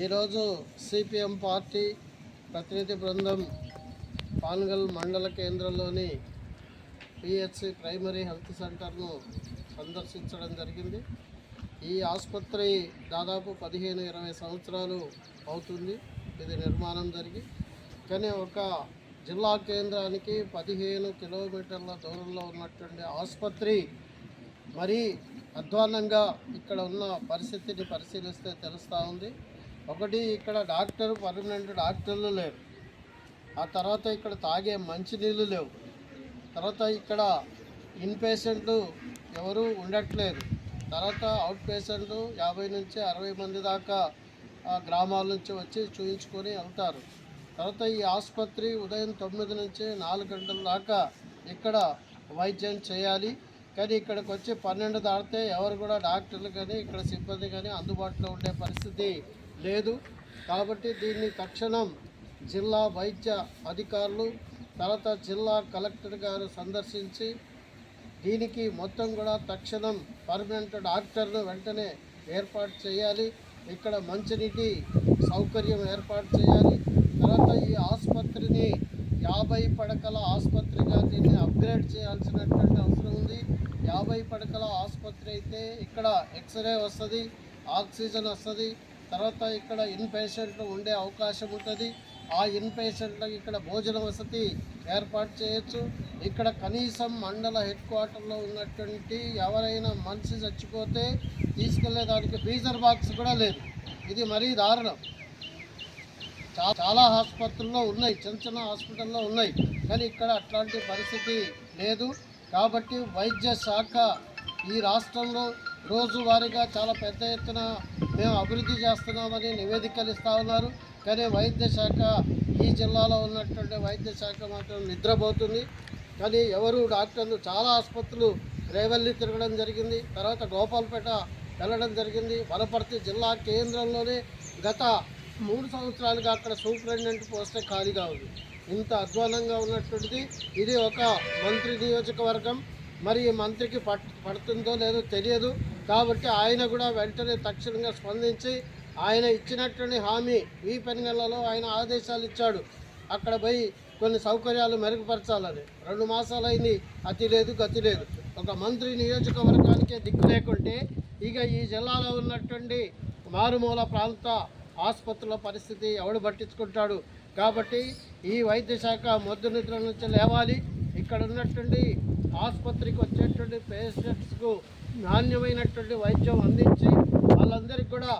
ఈరోజు CPM party ప్రతినిధి బృందం పాన్గల్ మండల కేంద్రంలోని పిహెచ్సి ప్రైమరీ హెల్త్ సెంటర్ను సందర్శించడం జరిగింది. ఈ ఆసుపత్రి దాదాపు 15-20 సంవత్సరాలు అవుతుంది ఇది నిర్మాణం జరిగి. కానీ ఒక జిల్లా కేంద్రానికి 15 కిలోమీటర్ల దూరంలో ఉన్నటువంటి ఆసుపత్రి మరీ అధ్వాన్నంగా ఇక్కడ ఉన్న పరిస్థితిని పరిశీలిస్తే తెలుస్తూ ఉంది. ఒకటి, ఇక్కడ పర్మనెంట్ డాక్టర్లు లేరు. ఆ తర్వాత ఇక్కడ తాగే మంచినీళ్ళు లేవు. తర్వాత ఇక్కడ ఇన్ పేషెంట్లు ఎవరు ఉండట్లేదు. తర్వాత అవుట్ పేషెంట్లు 50 నుంచి 60 మంది దాకా గ్రామాల నుంచి వచ్చి చూయించుకొని వెళ్తారు. తర్వాత ఈ ఆసుపత్రి ఉదయం 9 నుంచి 4 గంటల దాకా ఇక్కడ వైద్యం చేయాలి. కానీ ఇక్కడికి వచ్చి 12 దాటితే ఎవరు కూడా డాక్టర్లు కానీ ఇక్కడ సిబ్బంది కానీ అందుబాటులో ఉండే పరిస్థితి లేదు. కాబట్టి దీన్ని తక్షణం జిల్లా వైద్య అధికారులు తర్వాత జిల్లా కలెక్టర్ గారు సందర్శించి దీనికి మొత్తం కూడా తక్షణం పర్మనెంట్ డాక్టర్లు వెంటనే ఏర్పాటు చేయాలి. ఇక్కడ మంచినీటి సౌకర్యం ఏర్పాటు చేయాలి. తర్వాత ఈ ఆసుపత్రిని 50 పడకల ఆసుపత్రిగా దీన్ని అప్గ్రేడ్ చేయాల్సినటువంటి అవసరం ఉంది. 50 పడకల ఆసుపత్రి అయితే ఇక్కడ ఎక్స్రే వస్తుంది, ఆక్సిజన్ వస్తుంది. తర్వాత ఇక్కడ ఇన్ పేషెంట్లు ఉండే అవకాశం ఉంటుంది. ఆ ఇన్ పేషెంట్లకు ఇక్కడ భోజన వసతి ఏర్పాటు చేయొచ్చు. ఇక్కడ కనీసం మండల హెడ్ క్వార్టర్లో ఉన్నటువంటి ఎవరైనా మనిషి చచ్చిపోతే తీసుకెళ్లేదానికి ఫ్రీజర్ బాక్స్ కూడా లేదు. ఇది మరీ దారుణం. చాలా ఆసుపత్రుల్లో ఉన్నాయి, చిన్న చిన్న హాస్పిటల్లో ఉన్నాయి, కానీ ఇక్కడ అట్లాంటి పరిస్థితి లేదు. కాబట్టి వైద్య శాఖ ఈ రాష్ట్రంలో రోజువారీగా చాలా పెద్ద ఎత్తున మేము అభివృద్ధి చేస్తున్నామని నివేదికలు ఇస్తూ ఉన్నారు. కానీ వైద్య శాఖ ఈ జిల్లాలో ఉన్నటువంటి వైద్య శాఖ మాత్రం నిద్రపోతుంది. కానీ ఎవరు డాక్టర్లు చాలా ఆసుపత్రులు రేవల్లి తిరగడం జరిగింది. తర్వాత గోపాల్పేట వెళ్ళడం జరిగింది. వనపర్తి జిల్లా కేంద్రంలోనే గత 3 సంవత్సరాలుగా అక్కడ సూపరింటెండెంట్ పోస్టే ఖాళీగా ఉంది. ఇంత అధ్వానంగా ఉన్నటువంటిది. ఇది ఒక మంత్రి నియోజకవర్గం. మరి ఈ మంత్రికి పడుతుందో లేదో తెలియదు. కాబట్టి ఆయన కూడా వెంటనే తక్షణంగా స్పందించి ఆయన ఇచ్చినటువంటి హామీ ఈ పెనుగొండలో ఆయన ఆదేశాలు ఇచ్చాడు. అక్కడ పోయి కొన్ని సౌకర్యాలు మెరుగుపరచాలని. 2 మాసాలైంది, అతి లేదు గతి లేదు. ఒక మంత్రి నియోజకవర్గానికే దిక్కు లేకుంటే ఇక ఈ జిల్లాలో ఉన్నటువంటి మారుమూల ప్రాంత ఆసుపత్రుల పరిస్థితి ఎవడు పట్టించుకుంటాడు. కాబట్టి ఈ వైద్య శాఖ మొద్దు నిద్ర నుంచి లేవాలి. ఇక్కడ ఉన్నటువంటి ఆసుపత్రికి వచ్చేటువంటి పేషెంట్స్కు నాణ్యమైనటువంటి వైద్యం అందించి వాళ్ళందరికీ కూడా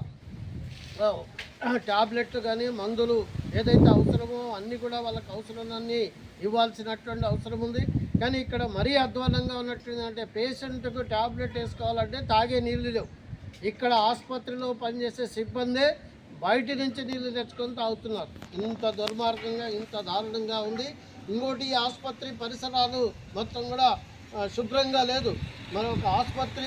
ట్యాబ్లెట్లు కానీ మందులు ఏదైతే అవసరమో అన్నీ కూడా వాళ్ళకి అవసరమన్నీ ఇవ్వాల్సినటువంటి అవసరం ఉంది. కానీ ఇక్కడ మరీ అధ్వానంగా ఉన్నట్టుంది. అంటే పేషెంట్కు ట్యాబ్లెట్ వేసుకోవాలంటే తాగే నీళ్ళు లేవు. ఇక్కడ ఆసుపత్రిలో పనిచేసే సిబ్బందే బయట నుంచి నీళ్లు తెచ్చుకొని తాగుతున్నారు. ఇంత దుర్మార్గంగా ఇంత దారుణంగా ఉంది. ఇంకోటి, ఈ ఆసుపత్రి పరిసరాలు మొత్తం కూడా శుభ్రంగా లేదు. మన ఒక ఆసుపత్రి